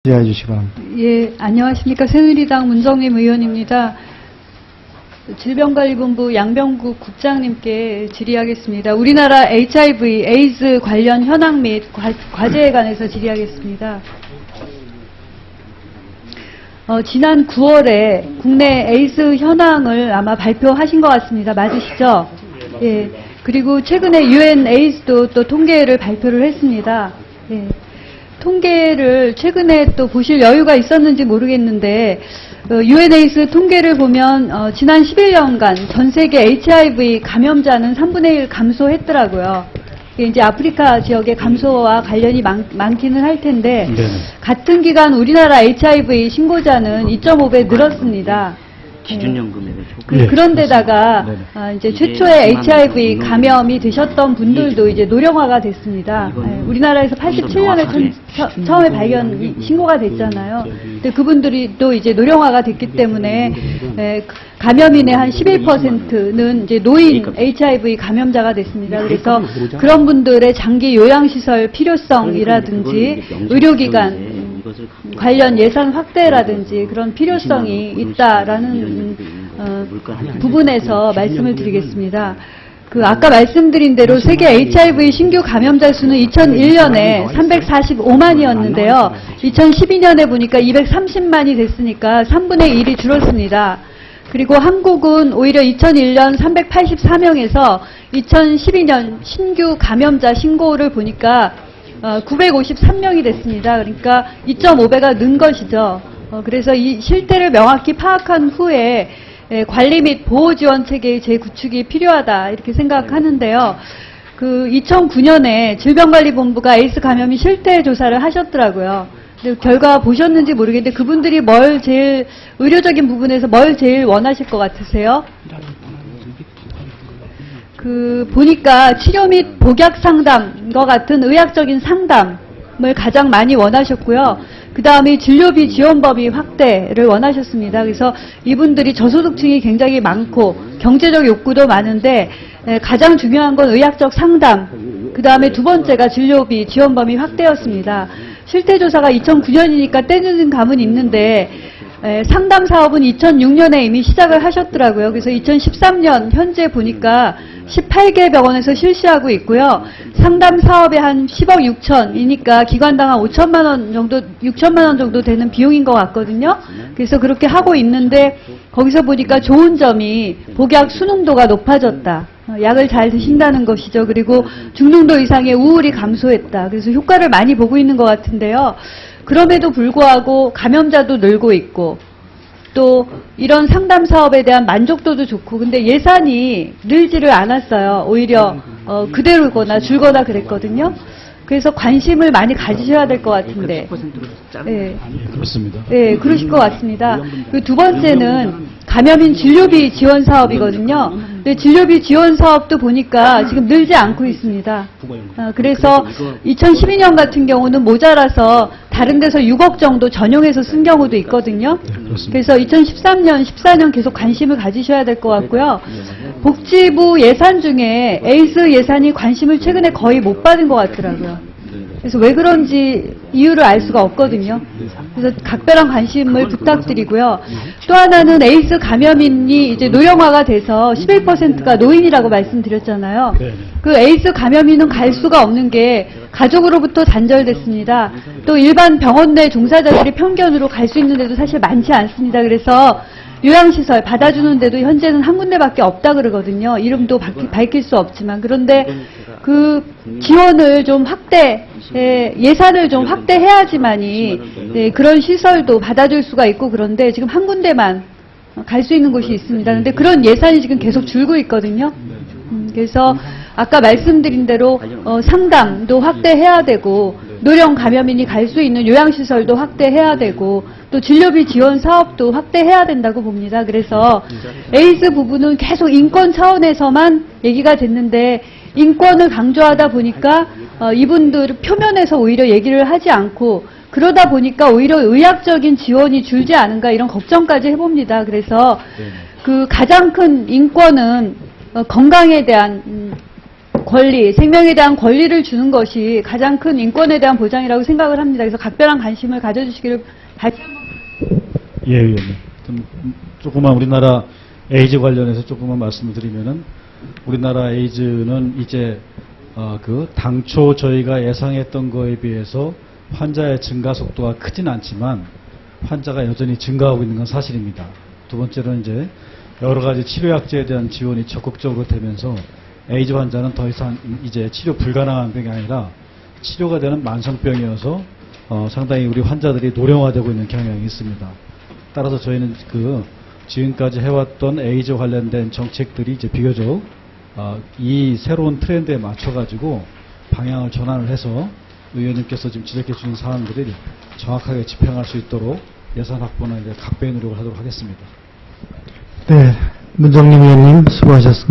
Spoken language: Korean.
질의해 주시기 바랍니다. 예, 안녕하십니까. 새누리당 문정림 의원입니다. 질병관리본부 양병국 국장님께 질의하겠습니다. 우리나라 HIV, 에이즈 관련 현황 및 과제에 관해서 질의하겠습니다. 지난 9월에 국내 에이즈 현황을 아마 발표하신 것 같습니다. 맞으시죠? 예. 그리고 최근에 UN 에이즈도 또 통계를 발표를 했습니다. 예. 통계를 최근에 또 보실 여유가 있었는지 모르겠는데 UN 에이즈 통계를 보면 지난 11년간 전 세계 HIV 감염자는 3분의 1 감소했더라고요. 이게 이제 아프리카 지역의 감소와 관련이 많기는 할 텐데 네네. 같은 기간 우리나라 HIV 신고자는 2.5배 늘었습니다. 기준연 금액을 예, 그런데다가 그렇습니다. 이제 최초에 HIV 감염이 되셨던 분들도 이제 노령화가 됐습니다. 우리나라에서 87년에 처음에 신고가 됐잖아요. 근데 그분들이 또 이제 노령화가 됐기 때문에 감염인의 한 11%는 이제 노인 HIV 감염자가 됐습니다. 그래서 그런 분들의 장기 요양시설 필요성이라든지 의료기관 관련 예산 확대라든지 그런 필요성이 있다라는 부분에서 말씀을 드리겠습니다. 아까 말씀드린 대로 세계 HIV 신규 감염자 수는 2001년에 345만이었는데요. 2012년에 보니까 230만이 됐으니까 3분의 1이 줄었습니다. 그리고 한국은 오히려 2001년 384명에서 2012년 신규 감염자 신고를 보니까 953명이 됐습니다. 그러니까 2.5배가 는 것이죠. 그래서 이 실태를 명확히 파악한 후에 관리 및 보호 지원 체계의 재구축이 필요하다 이렇게 생각하는데요. 2009년에 질병관리본부가 에이스 감염이 실태 조사를 하셨더라고요. 근데 결과 보셨는지 모르겠는데 그분들이 의료적인 부분에서 뭘 제일 원하실 것 같으세요? 보니까 치료 및 복약 상담과 같은 의학적인 상담을 가장 많이 원하셨고요. 그 다음에 진료비 지원 범위 확대를 원하셨습니다. 그래서 이분들이 저소득층이 굉장히 많고 경제적 욕구도 많은데 가장 중요한 건 의학적 상담, 그 다음에 두 번째가 진료비 지원 범위 확대였습니다. 실태조사가 2009년이니까 때늦은 감은 있는데 상담 사업은 2006년에 이미 시작을 하셨더라고요. 그래서 2013년 현재 보니까 18개 병원에서 실시하고 있고요. 상담 사업에 한 10억 6천이니까 기관당 한 5천만 원 정도, 6천만 원 정도 되는 비용인 것 같거든요. 그래서 그렇게 하고 있는데 거기서 보니까 좋은 점이 복약 수능도가 높아졌다. 약을 잘 드신다는 것이죠. 그리고 중등도 이상의 우울이 감소했다. 그래서 효과를 많이 보고 있는 것 같은데요. 그럼에도 불구하고 감염자도 늘고 있고 또 이런 상담 사업에 대한 만족도도 좋고 근데 예산이 늘지를 않았어요. 오히려 그대로거나 줄거나 그랬거든요. 그래서 관심을 많이 가지셔야 될 것 같은데. 네. 그렇습니다. 네, 그러실 것 같습니다. 두 번째는 감염인 진료비 지원 사업이거든요. 근데 진료비 지원 사업도 보니까 지금 늘지 않고 있습니다. 그래서 2012년 같은 경우는 모자라서 다른 데서 6억 정도 전용해서 쓴 경우도 있거든요. 그래서 2013년, 14년 계속 관심을 가지셔야 될 것 같고요. 복지부 예산 중에 에이즈 예산이 관심을 최근에 거의 못 받은 것 같더라고요. 그래서 왜 그런지 이유를 알 수가 없거든요. 그래서 각별한 관심을 부탁드리고요. 또 하나는 에이즈 감염인이 이제 노령화가 돼서 11%가 노인이라고 말씀드렸잖아요. 그 에이즈 감염인은 갈 수가 없는 게 가족으로부터 단절됐습니다. 또 일반 병원 내 종사자들이 편견으로 갈 수 있는 데도 사실 많지 않습니다. 그래서 요양시설 받아주는 데도 현재는 한 군데밖에 없다 그러거든요. 이름도 밝힐 수 없지만. 그런데 그 지원을 좀 예산을 좀 확대해야지만이 그런 시설도 받아줄 수가 있고 그런데 지금 한 군데만 갈 수 있는 곳이 있습니다. 그런데 그런 예산이 지금 계속 줄고 있거든요. 그래서 아까 말씀드린 대로 상담도 확대해야 되고 노령 감염인이 갈 수 있는 요양시설도 확대해야 되고 또 진료비 지원 사업도 확대해야 된다고 봅니다. 그래서 에이즈 부분은 계속 인권 차원에서만 얘기가 됐는데 인권을 강조하다 보니까 이분들 표면에서 오히려 얘기를 하지 않고 그러다 보니까 오히려 의학적인 지원이 줄지 않은가 이런 걱정까지 해봅니다. 그래서 가장 큰 인권은 건강에 대한 권리, 생명에 대한 권리를 주는 것이 가장 큰 인권에 대한 보장이라고 생각을 합니다. 그래서 각별한 관심을 가져주시기를 다시 한번. 예, 의원님. 조금만 우리나라 에이즈 관련해서 조금만 말씀을 드리면은, 우리나라 에이즈는 이제 당초 저희가 예상했던 거에 비해서 환자의 증가 속도가 크진 않지만 환자가 여전히 증가하고 있는 건 사실입니다. 두 번째로는 이제 여러 가지 치료약제에 대한 지원이 적극적으로 되면서 에이즈 환자는 더 이상 이제 치료 불가능한 병이 아니라 치료가 되는 만성병이어서 상당히 우리 환자들이 노령화되고 있는 경향이 있습니다. 따라서 저희는 지금까지 해왔던 에이즈 관련된 정책들이 이제 비교적 이 새로운 트렌드에 맞춰가지고 방향을 전환을 해서 의원님께서 지금 지적해 주신 사항들을 정확하게 집행할 수 있도록 예산 확보는 이제 각별히 노력을 하도록 하겠습니다. 네, 문정림 의원님 수고하셨습니다.